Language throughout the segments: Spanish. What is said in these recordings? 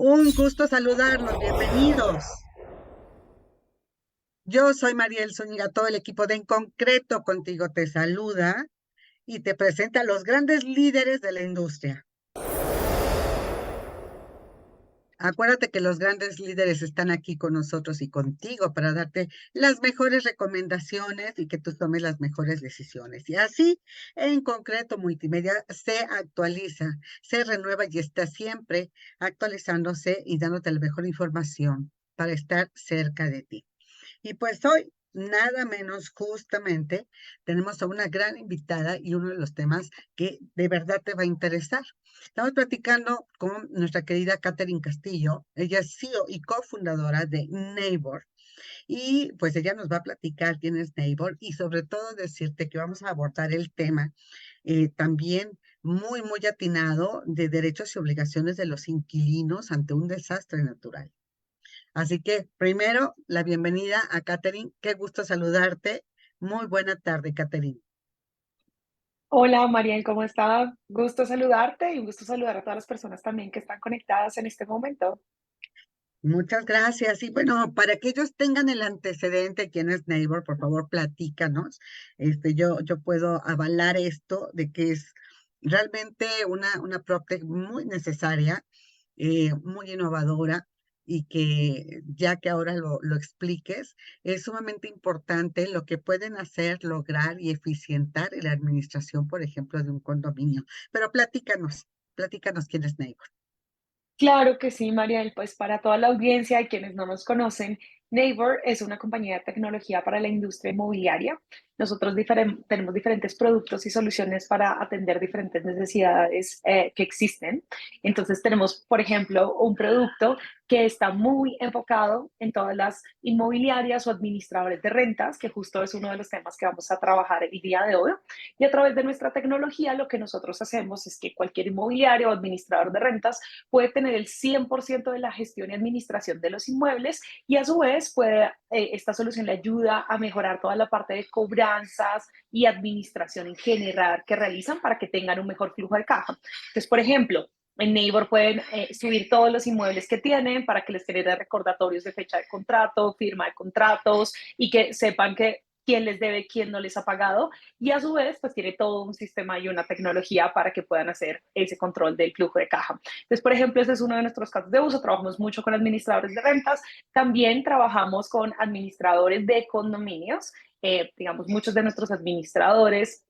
Un gusto saludarlos, bienvenidos. Yo soy Mariel Zúñiga, todo el equipo de En Concreto Contigo te saluda y te presenta a los grandes líderes de la industria. Acuérdate que los grandes líderes están aquí con nosotros y contigo para darte las mejores recomendaciones y que tú tomes las mejores decisiones. Y así, En Concreto Multimedia se actualiza, se renueva y está siempre actualizándose y dándote la mejor información para estar cerca de ti. Y pues hoy, nada menos justamente, tenemos a una gran invitada y uno de los temas que de verdad te va a interesar. Estamos platicando con nuestra querida Catherine Castillo. Ella es CEO y cofundadora de Neighbor. Y pues ella nos va a platicar quién es Neighbor y sobre todo decirte que vamos a abordar el tema también muy atinado de derechos y obligaciones de los inquilinos ante un desastre natural. Así que primero, la bienvenida a Catherine. Qué gusto saludarte. Muy buena tarde, Catherine. Hola Mariel, ¿cómo estás? Gusto saludarte y un gusto saludar a todas las personas también que están conectadas en este momento. Muchas gracias. Y bueno, para que ellos tengan el antecedente, quién es Neighbor, por favor, platícanos. Yo puedo avalar esto de que es realmente una PropTech muy necesaria, muy innovadora y que ya que ahora lo expliques, es sumamente importante lo que pueden hacer, lograr y eficientar en la administración, por ejemplo, de un condominio. Pero platícanos quién es Neighbor. Claro que sí, Mariel, pues para toda la audiencia y quienes no nos conocen, Neighbor es una compañía de tecnología para la industria inmobiliaria. Nosotros tenemos diferentes productos y soluciones para atender diferentes necesidades que existen. Entonces tenemos, por ejemplo, un producto que está muy enfocado en todas las inmobiliarias o administradores de rentas, que justo es uno de los temas que vamos a trabajar el día de hoy. Y a través de nuestra tecnología, lo que nosotros hacemos es que cualquier inmobiliario o administrador de rentas puede tener el 100% de la gestión y administración de los inmuebles y a su vez esta solución le ayuda a mejorar toda la parte de cobranzas y administración en general que realizan para que tengan un mejor flujo de caja. Entonces, por ejemplo, en Neighbor pueden subir todos los inmuebles que tienen para que les genere recordatorios de fecha de contrato, firma de contratos y que sepan que quién les debe, quién no les ha pagado y a su vez pues tiene todo un sistema y una tecnología para que puedan hacer ese control del flujo de caja. Entonces, por ejemplo, ese es uno de nuestros casos de uso. Trabajamos mucho con administradores de rentas. También trabajamos con administradores de condominios. Digamos, muchos de nuestros administradores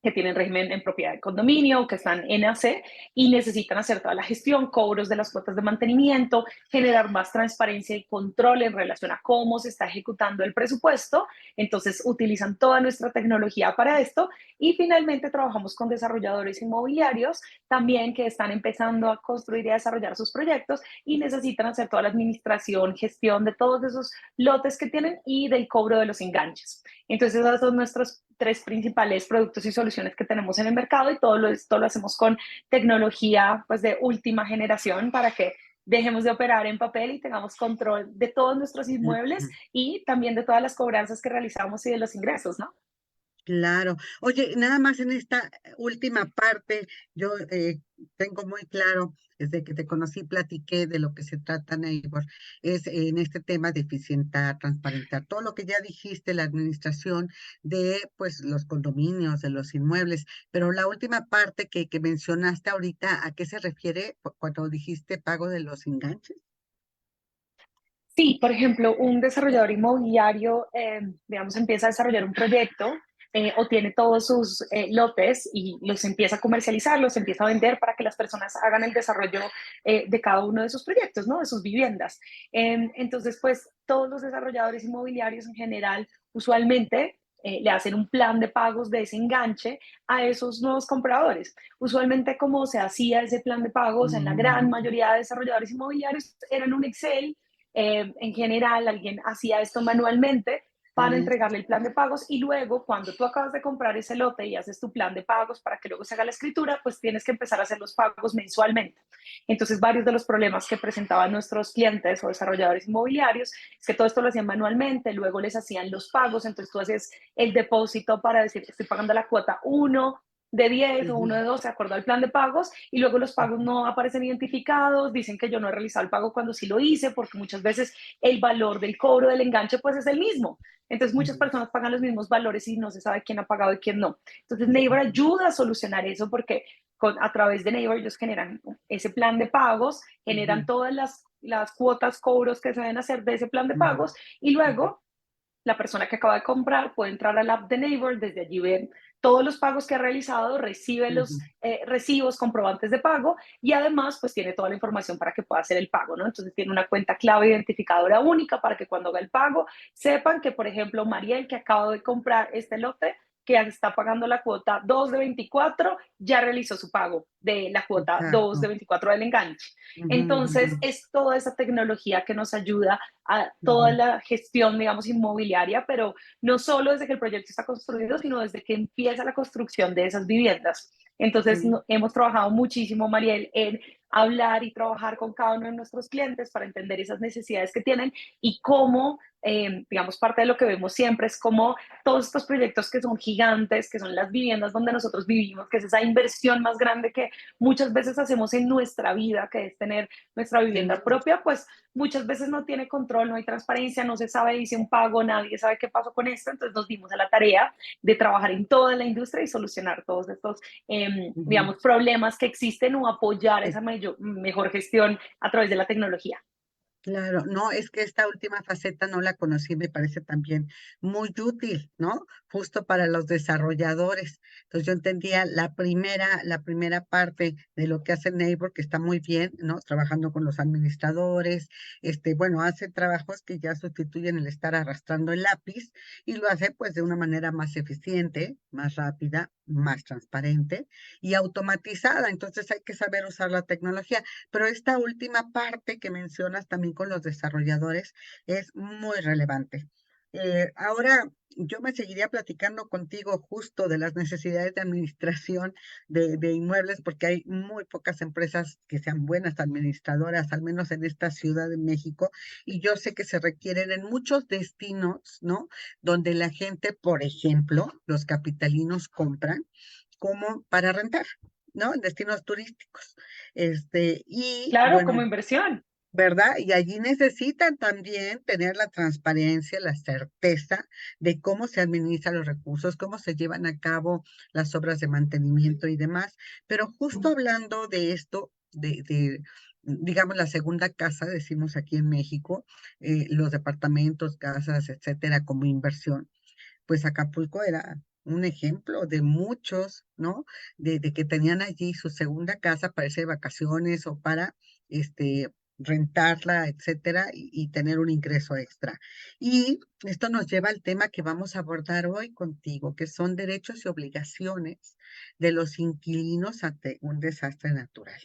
que tienen régimen en propiedad de condominio, que están en AC y necesitan hacer toda la gestión, cobros de las cuotas de mantenimiento, generar más transparencia y control en relación a cómo se está ejecutando el presupuesto. Entonces, utilizan toda nuestra tecnología para esto. Y finalmente, trabajamos con desarrolladores inmobiliarios también que están empezando a construir y a desarrollar sus proyectos y necesitan hacer toda la administración, gestión de todos esos lotes que tienen y del cobro de los enganches. Entonces, esos son nuestros tres principales productos y soluciones que tenemos en el mercado y esto lo hacemos con tecnología pues, de última generación para que dejemos de operar en papel y tengamos control de todos nuestros inmuebles y también de todas las cobranzas que realizamos y de los ingresos, ¿no? Claro. Oye, nada más en esta última parte, yo tengo muy claro, desde que te conocí, platiqué de lo que se trata, Neighbor, es en este tema de eficientar, transparentar, todo lo que ya dijiste, la administración de pues los condominios, de los inmuebles, pero la última parte que mencionaste ahorita, ¿a qué se refiere cuando dijiste pago de los enganches? Sí, por ejemplo, un desarrollador inmobiliario, digamos, empieza a desarrollar un proyecto o tiene todos sus lotes y los empieza a comercializar, los empieza a vender para que las personas hagan el desarrollo de cada uno de sus proyectos, ¿no? De sus viviendas. Entonces, pues todos los desarrolladores inmobiliarios en general, usualmente le hacen un plan de pagos de ese enganche a esos nuevos compradores. Usualmente, como se hacía ese plan de pagos en la gran Mm, mayoría de desarrolladores inmobiliarios, era en un Excel. En general, alguien hacía esto manualmente para sí. entregarle el plan de pagos y luego cuando tú acabas de comprar ese lote y haces tu plan de pagos para que luego se haga la escritura, pues tienes que empezar a hacer los pagos mensualmente. Entonces, varios de los problemas que presentaban nuestros clientes o desarrolladores inmobiliarios es que todo esto lo hacían manualmente, luego les hacían los pagos, entonces tú haces el depósito para decir que estoy pagando la cuota 1, de 10 o uno Ujú, de 12, de acuerdo al plan de pagos, y luego los pagos no aparecen identificados, dicen que yo no he realizado el pago cuando sí lo hice, porque muchas veces el valor del cobro del enganche pues es el mismo. Entonces muchas ujú, personas pagan los mismos valores y no se sabe quién ha pagado y quién no. Entonces Neighbor ujú, ayuda a solucionar eso porque a través de Neighbor ellos generan ese plan de pagos, generan ujú, todas las cuotas, cobros que se deben hacer de ese plan de ujú, pagos y ujú, luego la persona que acaba de comprar puede entrar al app de Neighbor, desde allí ven todos los pagos que ha realizado, recibe los ujú. recibos, comprobantes de pago y además pues tiene toda la información para que pueda hacer el pago, ¿no? Entonces tiene una cuenta clave identificadora única para que cuando haga el pago sepan que, por ejemplo, Mariel, que acaba de comprar este lote, que está pagando la cuota 2 de 24, ya realizó su pago de la cuota 2 de Exacto. 24 del enganche. Ujú, Entonces, ujú, es toda esa tecnología que nos ayuda a toda ujú, la gestión, digamos, inmobiliaria, pero no solo desde que el proyecto está construido, sino desde que empieza la construcción de esas viviendas. Entonces, sí. hemos trabajado muchísimo, Mariel, en hablar y trabajar con cada uno de nuestros clientes para entender esas necesidades que tienen y cómo, digamos, parte de lo que vemos siempre es cómo todos estos proyectos que son gigantes, que son las viviendas donde nosotros vivimos, que es esa inversión más grande que muchas veces hacemos en nuestra vida, que es tener nuestra vivienda Sí. propia, pues muchas veces no tiene control, no hay transparencia, no se sabe, dice un pago, nadie sabe qué pasó con esto, entonces nos dimos a la tarea de trabajar en toda la industria y solucionar todos estos, Ujú. digamos, problemas que existen o apoyar esa mejor gestión a través de la tecnología. Claro, no, es que esta última faceta no la conocí, me parece también muy útil, ¿no? Justo para los desarrolladores. Entonces yo entendía la primera parte de lo que hace Neighbor, que está muy bien, ¿no? Trabajando con los administradores, bueno, hace trabajos que ya sustituyen el estar arrastrando el lápiz y lo hace pues de una manera más eficiente, más rápida, más transparente y automatizada. Entonces hay que saber usar la tecnología. Pero esta última parte que mencionas también con los desarrolladores es muy relevante. Ahora, yo me seguiría platicando contigo justo de las necesidades de administración de inmuebles, porque hay muy pocas empresas que sean buenas administradoras, al menos en esta Ciudad de México, y yo sé que se requieren en muchos destinos, ¿no? Donde la gente, por ejemplo, los capitalinos compran como para rentar, ¿no? En destinos turísticos. Y Claro, como bueno, inversión. ¿verdad? Y allí necesitan también tener la transparencia, la certeza de cómo se administran los recursos, cómo se llevan a cabo las obras de mantenimiento y demás. Pero justo hablando de esto, digamos, la segunda casa, decimos aquí en México, los departamentos, casas, etcétera, como inversión, pues Acapulco era un ejemplo de muchos, ¿no? De que tenían allí su segunda casa para irse de vacaciones o para, rentarla, etcétera, y tener un ingreso extra. Y esto nos lleva al tema que vamos a abordar hoy contigo, que son derechos y obligaciones de los inquilinos ante un desastre natural.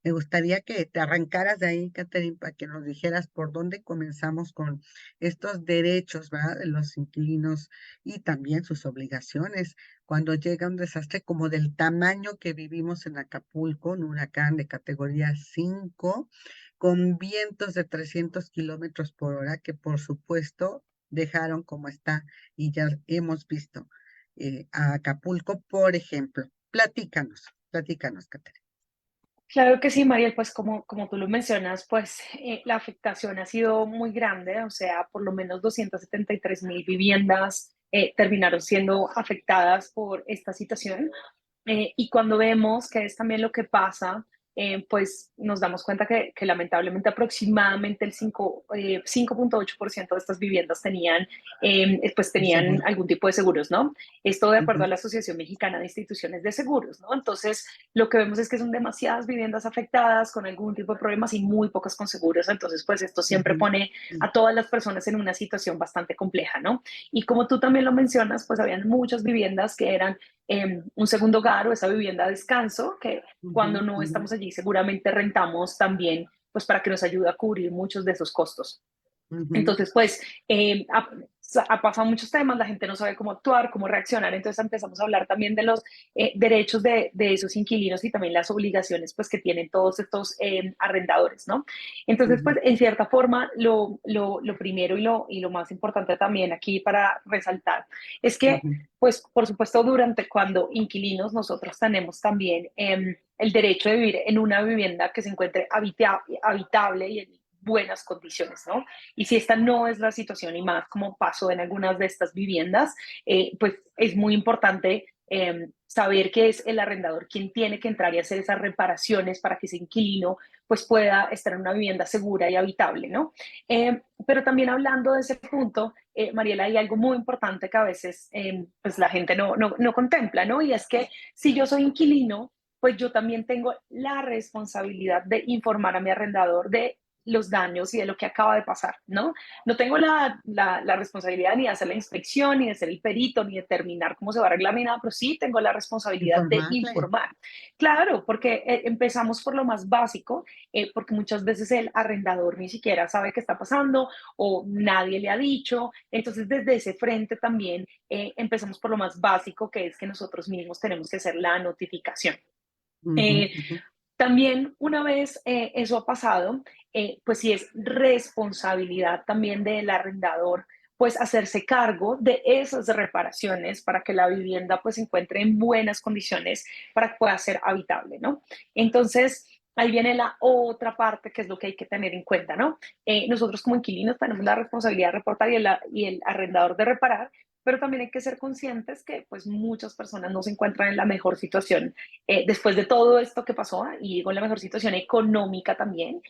Me gustaría que te arrancaras de ahí, Catherine, para que nos dijeras por dónde comenzamos con estos derechos, ¿verdad? De los inquilinos y también sus obligaciones cuando llega un desastre como del tamaño que vivimos en Acapulco, un huracán de categoría 5, con vientos de 300 kilómetros por hora, que por supuesto dejaron como está y ya hemos visto a Acapulco, por ejemplo. Platícanos, Catherine. Claro que sí, Mariel, pues como tú lo mencionas, pues la afectación ha sido muy grande, o sea, por lo menos 273.000 viviendas terminaron siendo afectadas por esta situación. Y cuando vemos que es también lo que pasa, pues nos damos cuenta que lamentablemente aproximadamente el 5,8% de estas viviendas pues El tenían seguro. algún tipo de seguros, ¿no? Esto de acuerdo a Ujú, la Asociación Mexicana de Instituciones de Seguros, ¿no? Entonces, lo que vemos es que son demasiadas viviendas afectadas con algún tipo de problemas y muy pocas con seguros. Entonces, pues esto siempre ujú, pone a todas las personas en una situación bastante compleja, ¿no? Y como tú también lo mencionas, pues habían muchas viviendas que eran un segundo hogar o esa vivienda de descanso, que ujú, cuando no ujú, estamos allí seguramente rentamos también, pues para que nos ayude a cubrir muchos de esos costos. ujú, Entonces, pues ha pasado muchos temas, la gente no sabe cómo actuar, cómo reaccionar, entonces empezamos a hablar también de los derechos de esos inquilinos y también las obligaciones pues que tienen todos estos arrendadores, ¿no? Entonces, ujú, pues en cierta forma, lo primero y lo más importante también aquí para resaltar es que, ujú, pues, por supuesto, durante cuando inquilinos nosotros tenemos también el derecho de vivir en una vivienda que se encuentre habitable y en buenas condiciones, ¿no? Y si esta no es la situación y más como pasó en algunas de estas viviendas, pues es muy importante saber que es el arrendador quien tiene que entrar y hacer esas reparaciones para que ese inquilino pues pueda estar en una vivienda segura y habitable, ¿no? Pero también hablando de ese punto, Mariela, hay algo muy importante que a veces pues la gente no contempla, ¿no? Y es que si yo soy inquilino, pues yo también tengo la responsabilidad de informar a mi arrendador de los daños y de lo que acaba de pasar, ¿no? No tengo la responsabilidad ni de hacer la inspección, ni de ser el perito, ni de determinar cómo se va a arreglar ni nada, pero sí tengo la responsabilidad de informarle. informar. Claro, porque empezamos por lo más básico, porque muchas veces el arrendador ni siquiera sabe qué está pasando o nadie le ha dicho. Entonces, desde ese frente también empezamos por lo más básico, que es que nosotros mismos tenemos que hacer la notificación. Ujú, Eh, ujú, también una vez eso ha pasado, pues sí es responsabilidad también del arrendador, pues hacerse cargo de esas reparaciones para que la vivienda pues se encuentre en buenas condiciones para que pueda ser habitable, ¿no? Entonces, ahí viene la otra parte que es lo que hay que tener en cuenta, ¿no? Nosotros como inquilinos tenemos la responsabilidad de reportar y el arrendador de reparar, pero también hay que ser conscientes que pues muchas personas no se encuentran en la mejor situación después de todo esto que pasó, y digo, en la mejor situación económica también,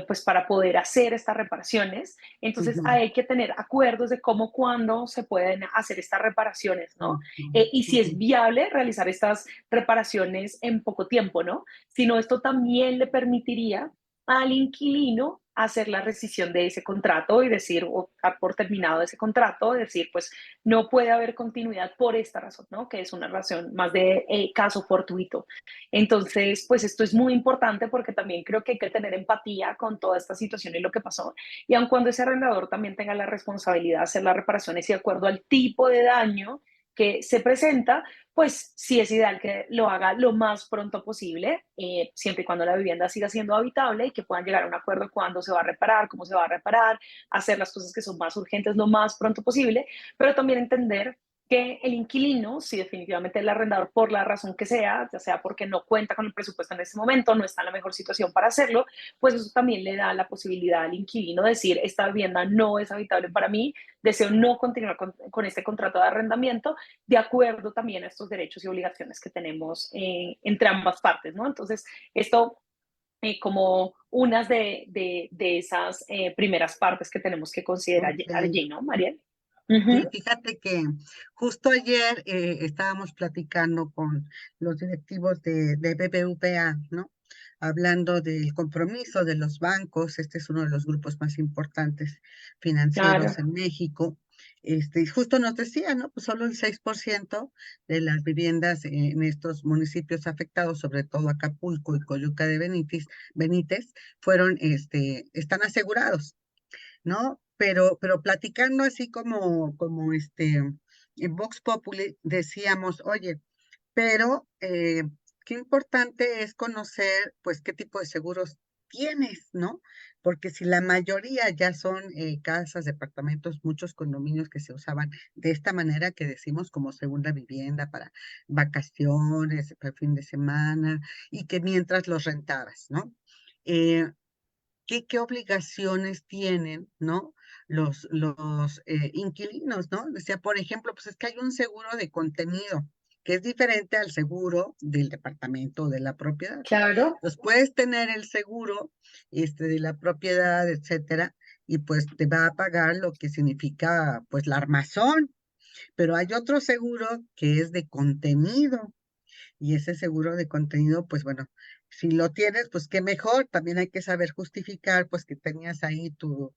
pues para poder hacer estas reparaciones. Entonces ujú, hay que tener acuerdos de cómo, cuándo se pueden hacer estas reparaciones, ¿no? ujú, Y si ujú. es viable realizar estas reparaciones en poco tiempo, ¿no? Sino esto también le permitiría al inquilino hacer la rescisión de ese contrato y decir, o dar por terminado ese contrato, decir, pues no puede haber continuidad por esta razón, ¿no? Que es una razón más de caso fortuito. Entonces, pues esto es muy importante porque también creo que hay que tener empatía con toda esta situación y lo que pasó. Y aun cuando ese arrendador también tenga la responsabilidad de hacer las reparaciones y de acuerdo al tipo de daño que se presenta, pues sí es ideal que lo haga lo más pronto posible, siempre y cuando la vivienda siga siendo habitable y que puedan llegar a un acuerdo cuándo se va a reparar, cómo se va a reparar, hacer las cosas que son más urgentes lo más pronto posible, pero también entender que el inquilino, si definitivamente el arrendador, por la razón que sea, ya sea porque no cuenta con el presupuesto en ese momento, no está en la mejor situación para hacerlo, pues eso también le da la posibilidad al inquilino de decir, esta vivienda no es habitable para mí, deseo no continuar con este contrato de arrendamiento, de acuerdo también a estos derechos y obligaciones que tenemos entre ambas partes, ¿no? Entonces, esto como unas de esas primeras partes que tenemos que considerar Ok. allí, ¿no, Mariel? Sí, Ujú. fíjate que justo ayer estábamos platicando con los directivos de BBVA, ¿no? Hablando del compromiso de los bancos. Este es uno de los grupos más importantes financieros Claro, en México. Y justo nos decía, ¿no? Pues solo el 6% de las viviendas en estos municipios afectados, sobre todo Acapulco y Coyuca de Benítez, están asegurados, ¿no? Pero platicando así como en Vox Populi decíamos, oye, pero qué importante es conocer, pues, qué tipo de seguros tienes, ¿no? Porque si la mayoría ya son casas, departamentos, muchos condominios que se usaban de esta manera que decimos como segunda vivienda para vacaciones, para fin de semana, y que mientras los rentabas, ¿no? Eh, qué obligaciones tienen, ¿no? Los inquilinos, ¿no? Decía, por ejemplo, pues es que hay un seguro de contenido, que es diferente al seguro del departamento o de la propiedad. claro, Pues puedes tener el seguro, de la propiedad, etcétera, y pues te va a pagar lo que significa, pues, la armazón, pero hay otro seguro que es de contenido, y ese seguro de contenido, pues bueno, si lo tienes, pues qué mejor. También hay que saber justificar, pues que tenías ahí tu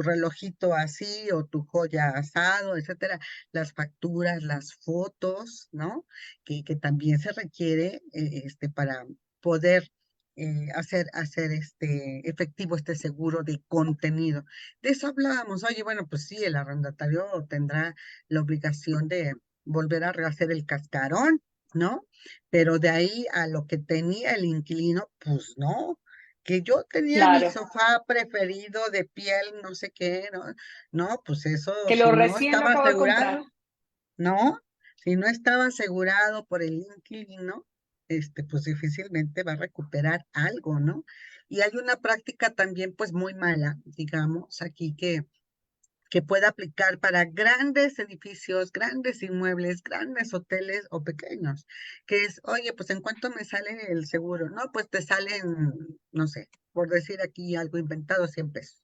relojito así o tu joya asado, etcétera, las facturas, las fotos, ¿no? Que también se requiere para poder hacer efectivo este seguro de contenido. De eso hablábamos. Oye, bueno, pues sí, el arrendatario tendrá la obligación de volver a rehacer el cascarón, ¿no? Pero de ahí a lo que tenía el inquilino, pues no. Que yo tenía mi Claro, sofá preferido de piel, no sé qué, ¿no? No, pues eso, que lo si no recién lo estaba acabo de comprar. asegurado, ¿no? Si no estaba asegurado por el inquilino, pues difícilmente va a recuperar algo, ¿no? Y hay una práctica también, pues muy mala, digamos, aquí que puede aplicar para grandes edificios, grandes inmuebles, grandes hoteles o pequeños, que es, oye, pues ¿en cuánto me sale el seguro? No, pues te salen, no sé, por decir aquí algo inventado, 100 pesos.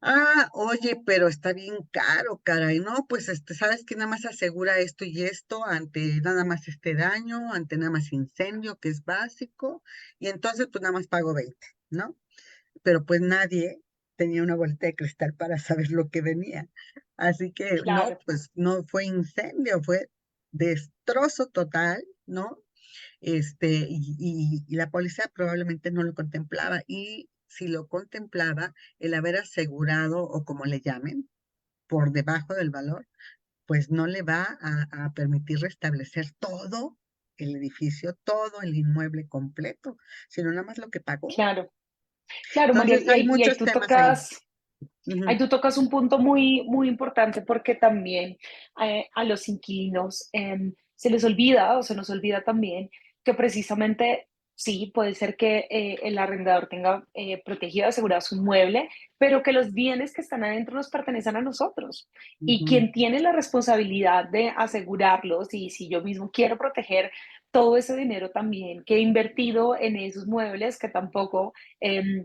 Ah, oye, pero está bien caro, caray, ¿no? Pues sabes que nada más asegura esto y esto ante nada más este daño, ante nada más incendio, que es básico, y entonces pues nada más pago 20, ¿no? Pero pues nadie tenía una bolita de cristal para saber lo que venía. Así que no, Claro, pues no fue incendio, fue destrozo total, ¿no? Y la policía probablemente no lo contemplaba. Y si lo contemplaba, el haber asegurado, o como le llamen, por debajo del valor, pues no le va a permitir restablecer todo el edificio, todo el inmueble completo, sino nada más lo que pagó. claro, claro, María, Entonces y hay ahí muchos temas ahí. ahí Ujú, tú tocas un punto muy, muy importante porque también a los inquilinos se les olvida o se nos olvida también que precisamente sí, puede ser que el arrendador tenga protegido, asegurado su inmueble, pero que los bienes que están adentro nos pertenecen a nosotros. Y ujú, quien tiene la responsabilidad de asegurarlos, y si yo mismo quiero proteger todo ese dinero también que he invertido en esos muebles que tampoco,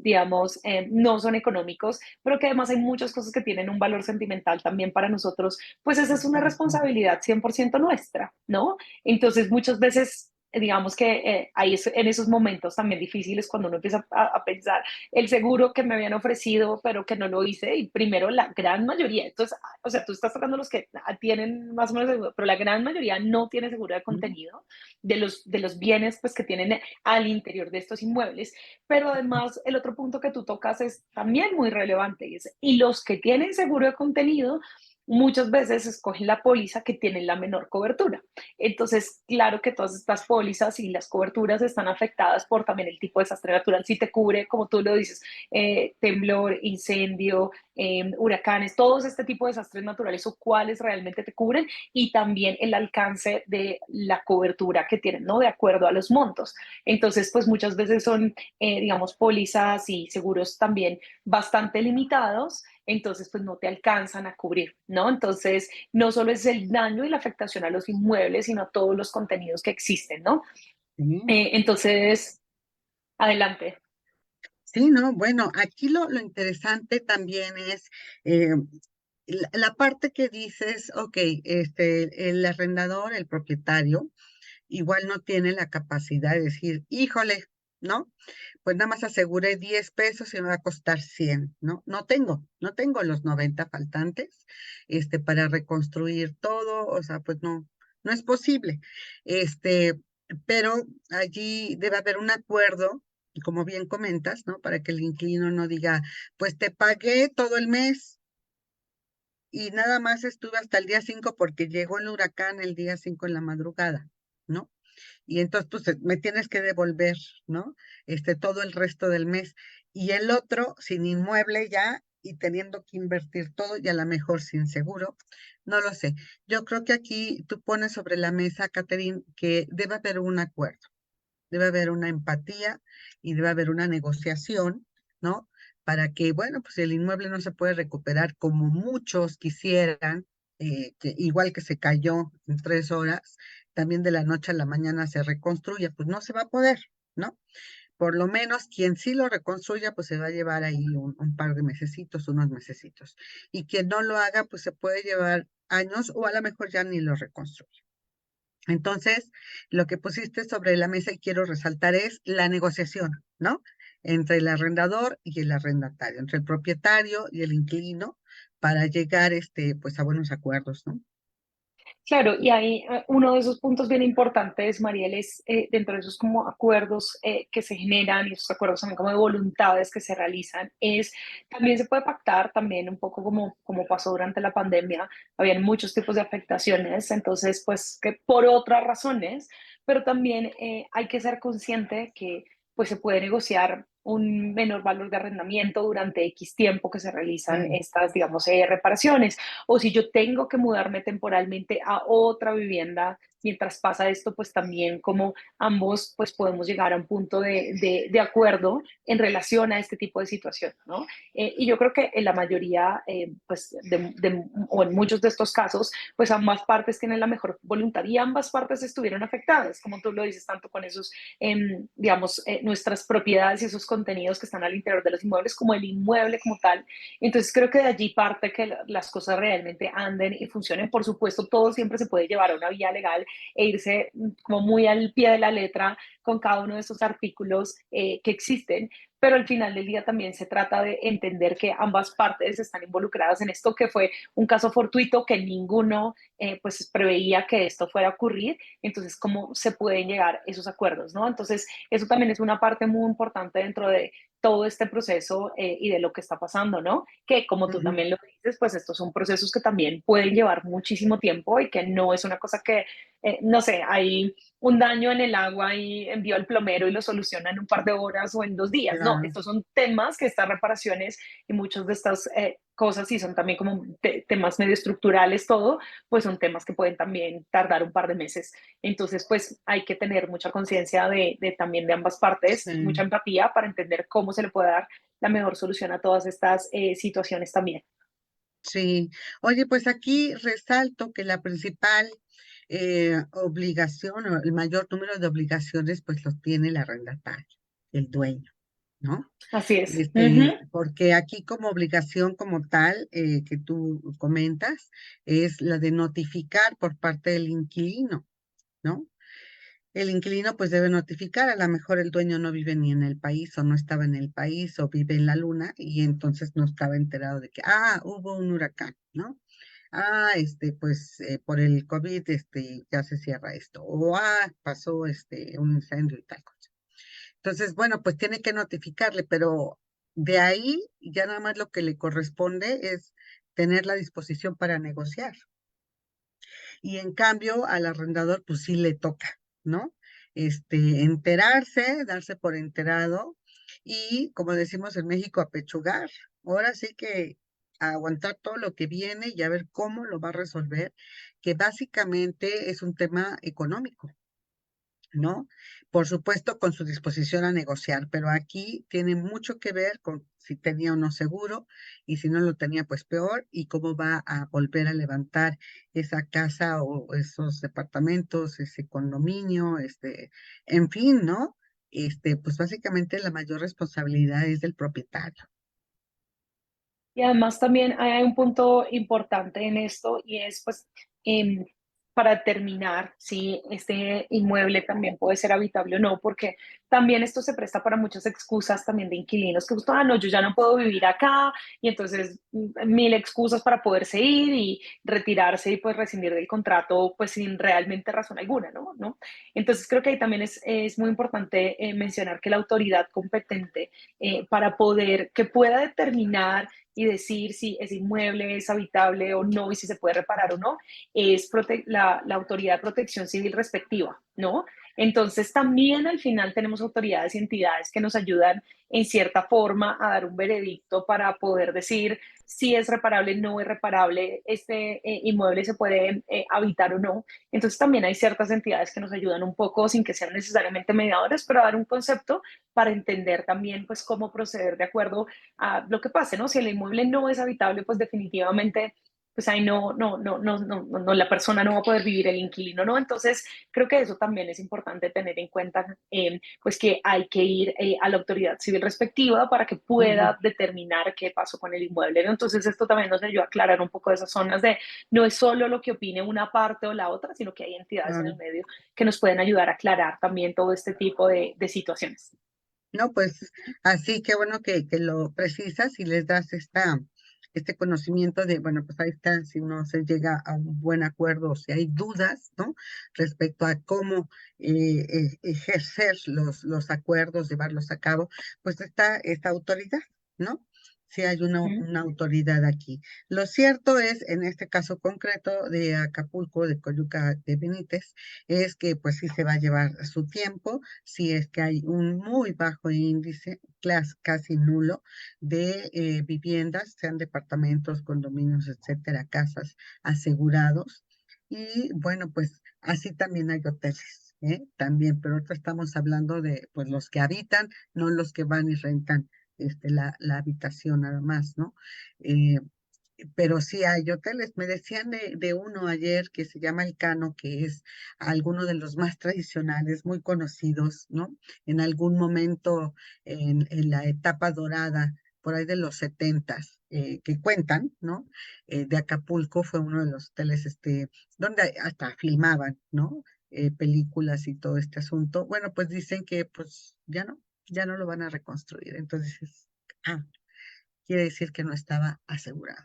digamos, no son económicos, pero que además hay muchas cosas que tienen un valor sentimental también para nosotros, pues esa es una exacto. responsabilidad 100% nuestra, ¿no? Entonces muchas veces digamos que ahí es, en esos momentos también difíciles cuando uno empieza a pensar el seguro que me habían ofrecido pero que no lo hice y primero la gran mayoría, entonces, o sea, tú estás tocando los que tienen más o menos seguro, pero la gran mayoría no tiene seguro de Ujú, contenido de los bienes pues que tienen al interior de estos inmuebles, pero además el otro punto que tú tocas es también muy relevante y los que tienen seguro de contenido muchas veces escogen la póliza que tiene la menor cobertura. Entonces, claro que todas estas pólizas y las coberturas están afectadas por también el tipo de desastre natural. Si te cubre, como tú lo dices, temblor, incendio, huracanes, todos este tipo de desastres naturales o cuáles realmente te cubren y también el alcance de la cobertura que tienen, ¿no? De acuerdo a los montos. Entonces, pues muchas veces son, digamos, pólizas y seguros también bastante limitados, entonces pues no te alcanzan a cubrir, ¿no? Entonces, no solo es el daño y la afectación a los inmuebles, sino a todos los contenidos que existen, ¿no? sí. Entonces, adelante. Sí, no, bueno, aquí lo interesante también es eh, la parte que dices, ok, el arrendador, el propietario, igual no tiene la capacidad de decir, híjole, ¿no? Pues nada más aseguré 10 pesos y me va a costar 100, ¿no? No tengo los 90 faltantes, para reconstruir todo, o sea, pues no, no es posible. Este, pero allí debe haber un acuerdo, y como bien comentas, ¿no? Para que el inquilino no diga, pues te pagué todo el mes y nada más estuve hasta el día 5 porque llegó el huracán el día 5 en la madrugada, ¿no? Y entonces pues me tienes que devolver, ¿no? Todo el resto del mes. Y el otro sin inmueble ya y teniendo que invertir todo y a lo mejor sin seguro, no lo sé. Yo creo que aquí tú pones sobre la mesa, Catherine, que debe haber un acuerdo, debe haber una empatía y debe haber una negociación, ¿no? Para que, bueno, pues el inmueble no se puede recuperar como muchos quisieran, que igual que se cayó en 3 horas, también de la noche a la mañana se reconstruye, pues no se va a poder, ¿no? Por lo menos quien sí lo reconstruya, pues se va a llevar ahí un par de mesecitos, unos mesecitos. Y quien no lo haga, pues se puede llevar años o a lo mejor ya ni lo reconstruye. Entonces, lo que pusiste sobre la mesa y quiero resaltar es la negociación, ¿no? Entre el arrendador y el arrendatario, entre el propietario y el inquilino, para llegar, pues, a buenos acuerdos, ¿no? Claro, y ahí uno de esos puntos bien importantes, Mariel, es dentro de esos como acuerdos que se generan y esos acuerdos también como de voluntades que se realizan, es también se puede pactar también un poco como pasó durante la pandemia, habían muchos tipos de afectaciones, entonces pues que por otras razones, pero también hay que ser consciente que pues se puede negociar un menor valor de arrendamiento durante X tiempo que se realizan Sí, estas, digamos, reparaciones o si yo tengo que mudarme temporalmente a otra vivienda mientras pasa esto, pues también como ambos pues podemos llegar a un punto de acuerdo en relación a este tipo de situación, ¿no? Y yo creo que en la mayoría, pues, o en muchos de estos casos, pues ambas partes tienen la mejor voluntad y ambas partes estuvieron afectadas, como tú lo dices, tanto con esos, digamos, nuestras propiedades y esos contenidos que están al interior de los inmuebles, como el inmueble como tal. Entonces creo que de allí parte que las cosas realmente anden y funcionen. Por supuesto, todo siempre se puede llevar a una vía legal e irse como muy al pie de la letra con cada uno de esos artículos que existen, pero al final del día también se trata de entender que ambas partes están involucradas en esto, que fue un caso fortuito, que ninguno pues preveía que esto fuera a ocurrir, entonces cómo se pueden llegar a esos acuerdos, ¿no? Entonces eso también es una parte muy importante dentro de todo este proceso y de lo que está pasando, ¿no? Que como tú ujú, también lo dices, pues estos son procesos que también pueden llevar muchísimo tiempo y que no es una cosa que, no sé, hay un daño en el agua y envío al plomero y lo soluciona en un par de horas o en 2 días. No, claro. estos son temas que estas reparaciones y muchas de estas cosas, y son también como temas medio estructurales, todo, pues son temas que pueden también tardar un par de meses. Entonces, pues hay que tener mucha conciencia también de ambas partes, mucha Sí, empatía para entender cómo se le puede dar la mejor solución a todas estas situaciones también. sí. Oye, pues aquí resalto que la principal obligación o el mayor número de obligaciones pues los tiene el arrendatario, el dueño, ¿no? Así es. Uh -huh. Porque aquí como obligación como tal que tú comentas es la de notificar por parte del inquilino, ¿no? El inquilino pues debe notificar, a lo mejor el dueño no vive ni en el país o no estaba en el país o vive en la luna y entonces no estaba enterado de que, hubo un huracán, ¿no? Pues por el COVID, ya se cierra esto, o pasó, un incendio y tal cosa. Entonces, bueno, pues tiene que notificarle, pero de ahí ya nada más lo que le corresponde es tener la disposición para negociar. Y en cambio al arrendador pues sí le toca, ¿no? Enterarse, darse por enterado y, como decimos en México, apechugar. Ahora sí que aguantar todo lo que viene y a ver cómo lo va a resolver, que básicamente es un tema económico, ¿no? Por supuesto, con su disposición a negociar, pero aquí tiene mucho que ver con si tenía o no seguro y si no lo tenía, pues peor, y cómo va a volver a levantar esa casa o esos departamentos, ese condominio, en fin, ¿no? Pues básicamente la mayor responsabilidad es del propietario. Y además también hay un punto importante en esto y es pues em, para determinar si este inmueble también puede ser habitable o no, porque también esto se presta para muchas excusas también de inquilinos que justo, no, yo ya no puedo vivir acá y entonces mil excusas para poderse ir y retirarse y pues rescindir del contrato pues sin realmente razón alguna, ¿no? ¿No? Entonces creo que ahí también es muy importante mencionar que la autoridad competente para poder, que pueda determinar y decir si ese inmueble es habitable o no y si se puede reparar o no, es la autoridad de protección civil respectiva, ¿no? Entonces también al final tenemos autoridades y entidades que nos ayudan en cierta forma a dar un veredicto para poder decir si es reparable, no es reparable, este inmueble se puede habitar o no. Entonces también hay ciertas entidades que nos ayudan un poco sin que sean necesariamente mediadores, pero a dar un concepto para entender también pues cómo proceder de acuerdo a lo que pase, ¿no? Si el inmueble no es habitable, pues definitivamente, pues ahí no, la persona no va a poder vivir, el inquilino no. Entonces, creo que eso también es importante tener en cuenta, pues que hay que ir a la autoridad civil respectiva para que Ujú, pueda determinar qué pasó con el inmueble, ¿no? Entonces, esto también nos ayuda a aclarar un poco de esas zonas de no es solo lo que opine una parte o la otra, sino que hay entidades en claro. el medio que nos pueden ayudar a aclarar también todo este tipo de situaciones. No, pues así que bueno que lo precisas y les das esta este conocimiento de, bueno, pues ahí está, si no se llega a un buen acuerdo o si hay dudas, ¿no? Respecto a cómo ejercer los acuerdos, llevarlos a cabo, pues está esta autoridad, ¿no? Si hay Ujú. una autoridad aquí. Lo cierto es, en este caso concreto de Acapulco, de Coyuca de Benítez, es que pues sí se va a llevar su tiempo, si es que hay un muy bajo índice, casi nulo, de viviendas, sean departamentos, condominios, etcétera, casas asegurados. Y bueno, pues así también hay hoteles, ¿eh? También, pero ahorita estamos hablando de pues los que habitan, no los que van y rentan la habitación nada más, ¿no? Eh, pero sí hay hoteles. Me decían de uno ayer que se llama El Cano, que es alguno de los más tradicionales, muy conocidos, ¿no? En algún momento en la etapa dorada, por ahí de los setentas, que cuentan, ¿no? De Acapulco fue uno de los hoteles, donde hasta filmaban, ¿no? Películas y todo este asunto. Bueno, pues dicen que pues ya no lo van a reconstruir. Entonces, ah, quiere decir que no estaba asegurado.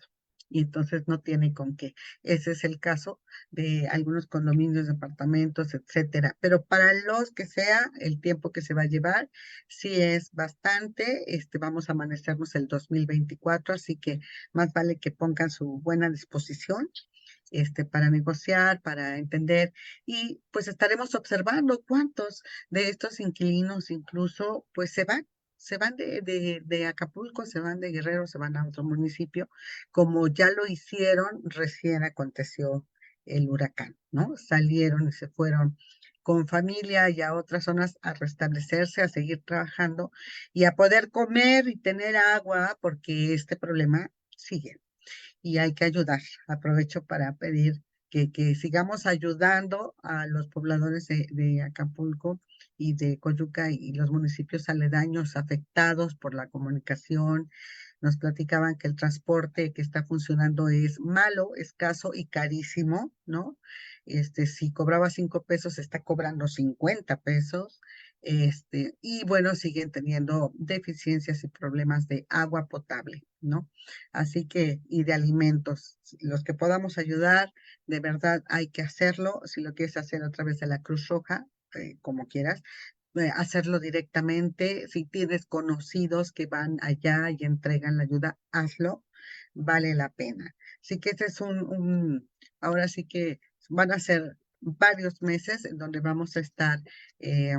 Y entonces no tiene con qué. Ese es el caso de algunos condominios, departamentos, etcétera. Pero para los que sea, el tiempo que se va a llevar, sí es bastante. Vamos a amanecernos el 2024, así que más vale que pongan su buena disposición, para negociar, para entender, y pues estaremos observando cuántos de estos inquilinos incluso pues se van de Acapulco, se van de Guerrero, se van a otro municipio, como ya lo hicieron recién aconteció el huracán, ¿no? Salieron y se fueron con familia y a otras zonas a restablecerse, a seguir trabajando y a poder comer y tener agua, porque este problema sigue y hay que ayudar. Aprovecho para pedir que sigamos ayudando a los pobladores de Acapulco y de Coyuca y los municipios aledaños afectados por la comunicación. Nos platicaban que el transporte que está funcionando es malo, escaso y carísimo, ¿no? Si cobraba 5 pesos, está cobrando 50 pesos. Y bueno, siguen teniendo deficiencias y problemas de agua potable, ¿no? Así que, y de alimentos, los que podamos ayudar, de verdad hay que hacerlo. Si lo quieres hacer a través de la Cruz Roja, como quieras, hacerlo directamente. Si tienes conocidos que van allá y entregan la ayuda, hazlo, vale la pena. Así que este es ahora sí que van a ser varios meses en donde vamos a estar eh,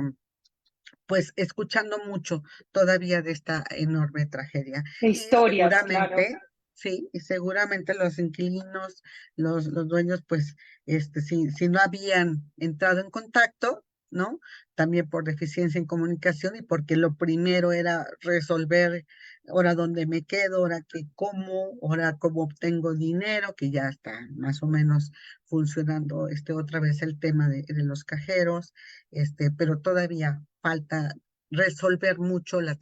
pues escuchando mucho todavía de esta enorme tragedia. De Y historias, claro. seguramente, sí, y seguramente los inquilinos, los dueños, pues, si no habían entrado en contacto, ¿no? También por deficiencia en comunicación y porque lo primero era resolver ahora dónde me quedo, ahora qué como, ahora cómo obtengo dinero, que ya está más o menos funcionando otra vez el tema de los cajeros, pero todavía falta resolver mucho las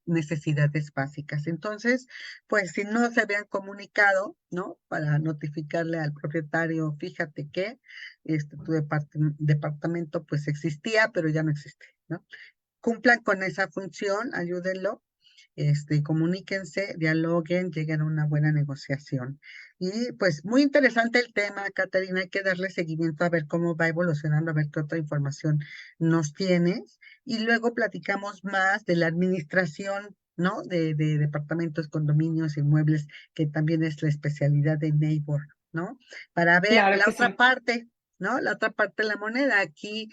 necesidades básicas. Entonces, pues si no se habían comunicado, ¿no? Para notificarle al propietario, fíjate que tu departamento pues existía, pero ya no existe, ¿no? Cumplan con esa función, ayúdenlo, comuníquense, dialoguen, lleguen a una buena negociación. Y pues muy interesante el tema, Caterina, hay que darle seguimiento a ver cómo va evolucionando, a ver qué otra información nos tienes. Y luego platicamos más de la administración, ¿no? De departamentos, condominios, inmuebles, que también es la especialidad de Neighbor, ¿no? Para ver Claro la que otra sí. parte, ¿no? La otra parte de la moneda. Aquí,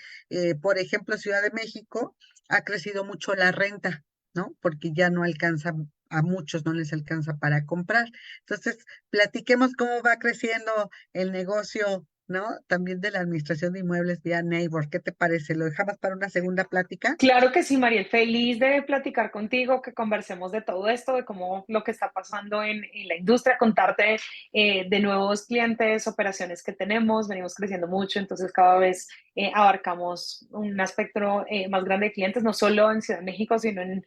por ejemplo, Ciudad de México ha crecido mucho la renta, ¿no? Porque ya no alcanza, a muchos no les alcanza para comprar. Entonces, platiquemos cómo va creciendo el negocio, ¿no? También de la administración de inmuebles vía Neighbor. ¿Qué te parece? ¿Lo dejamos para una segunda plática? Claro que sí, Mariel, feliz de platicar contigo, que conversemos de todo esto, de cómo lo que está pasando en la industria, contarte de nuevos clientes, operaciones que tenemos, venimos creciendo mucho, entonces cada vez abarcamos un espectro más grande de clientes, no solo en Ciudad de México, sino en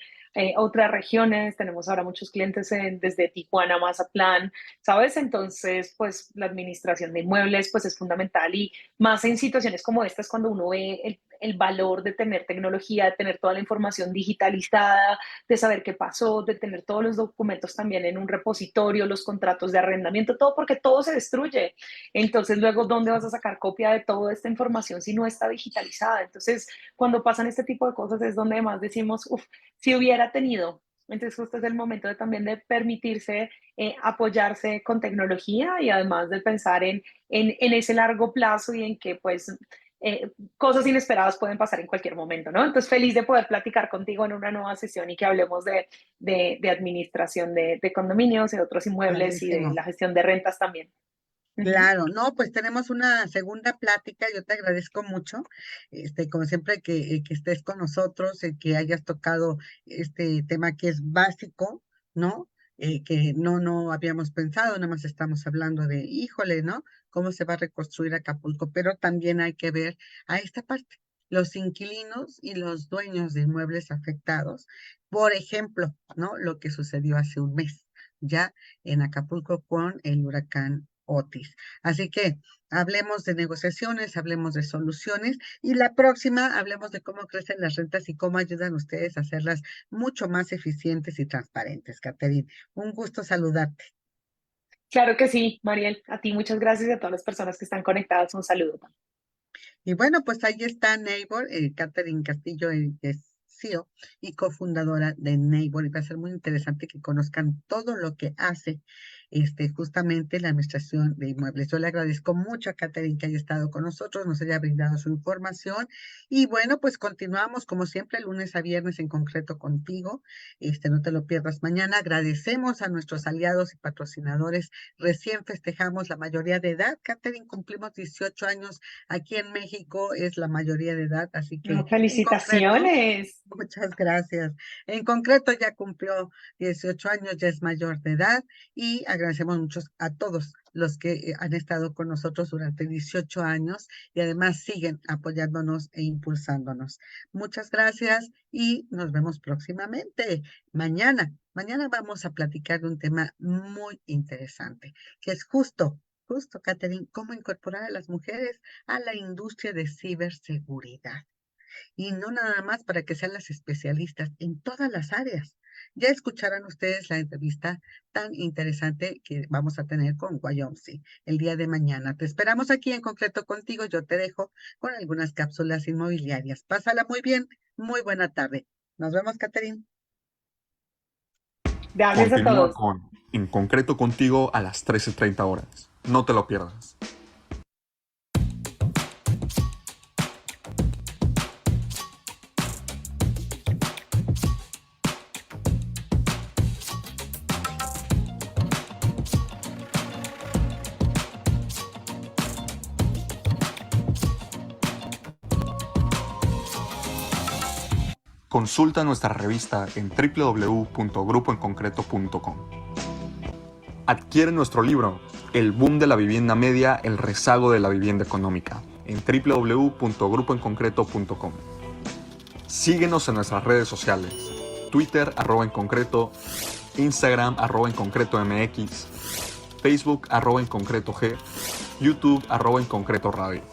otras regiones, tenemos ahora muchos clientes desde Tijuana, Mazatlán, ¿sabes? Entonces, pues la administración de inmuebles pues es fundamental y más en situaciones como estas cuando uno ve el valor de tener tecnología, de tener toda la información digitalizada, de saber qué pasó, de tener todos los documentos también en un repositorio, los contratos de arrendamiento, todo porque todo se destruye. Entonces, luego, ¿dónde vas a sacar copia de toda esta información si no está digitalizada? Entonces, cuando pasan este tipo de cosas es donde más decimos, uff, si hubiera tenido. Entonces, justo es el momento de también de permitirse apoyarse con tecnología y además de pensar en ese largo plazo y en que pues cosas inesperadas pueden pasar en cualquier momento, ¿no? Entonces, feliz de poder platicar contigo en una nueva sesión y que hablemos de administración de condominios, de otros inmuebles y de Padrísimo. la gestión de rentas también. Ujú. Claro, no, pues tenemos una segunda plática. Yo te agradezco mucho, como siempre, que estés con nosotros, que hayas tocado este tema que es básico, ¿no? Que no habíamos pensado, nada más estamos hablando de, híjole, ¿no? ¿Cómo se va a reconstruir Acapulco? Pero también hay que ver a esta parte, los inquilinos y los dueños de inmuebles afectados. Por ejemplo, ¿no? Lo que sucedió hace un mes, ya en Acapulco con el huracán Otis. Así que hablemos de negociaciones, hablemos de soluciones y la próxima hablemos de cómo crecen las rentas y cómo ayudan ustedes a hacerlas mucho más eficientes y transparentes. Catherine, un gusto saludarte. Claro que sí, Mariel. A ti muchas gracias y a todas las personas que están conectadas. Un saludo. Y bueno, pues ahí está Neighbor, Catherine Castillo, es CEO y cofundadora de Neighbor. Y va a ser muy interesante que conozcan todo lo que hace justamente la administración de inmuebles. Yo le agradezco mucho a Catherine que haya estado con nosotros, nos haya brindado su información. Y bueno, pues continuamos como siempre, lunes a viernes en concreto contigo. No te lo pierdas mañana. Agradecemos a nuestros aliados y patrocinadores. Recién festejamos la mayoría de edad. Catherine, cumplimos 18 años. Aquí en México es la mayoría de edad, así que No, en concreto, felicitaciones. muchas gracias. En concreto ya cumplió 18 años, ya es mayor de edad y agradecemos mucho a todos los que han estado con nosotros durante 18 años y además siguen apoyándonos e impulsándonos. Muchas gracias y nos vemos próximamente. Mañana vamos a platicar de un tema muy interesante, que es justo, Catherine, cómo incorporar a las mujeres a la industria de ciberseguridad. Y no nada más para que sean las especialistas en todas las áreas. Ya escucharán ustedes la entrevista tan interesante que vamos a tener con Guayomsi el día de mañana. Te esperamos aquí en concreto contigo. Yo te dejo con algunas cápsulas inmobiliarias. Pásala muy bien. Muy buena tarde. Nos vemos, Catherine. Gracias a Continúa todos. con En concreto contigo a las 13:30 horas. No te lo pierdas. Consulta nuestra revista en www.grupoenconcreto.com. Adquiere nuestro libro, El boom de la vivienda media, el rezago de la vivienda económica, en www.grupoenconcreto.com. Síguenos en nuestras redes sociales, Twitter @enconcreto, Instagram @enconcretomx, Facebook @enconcretog, YouTube @enconcreto radio.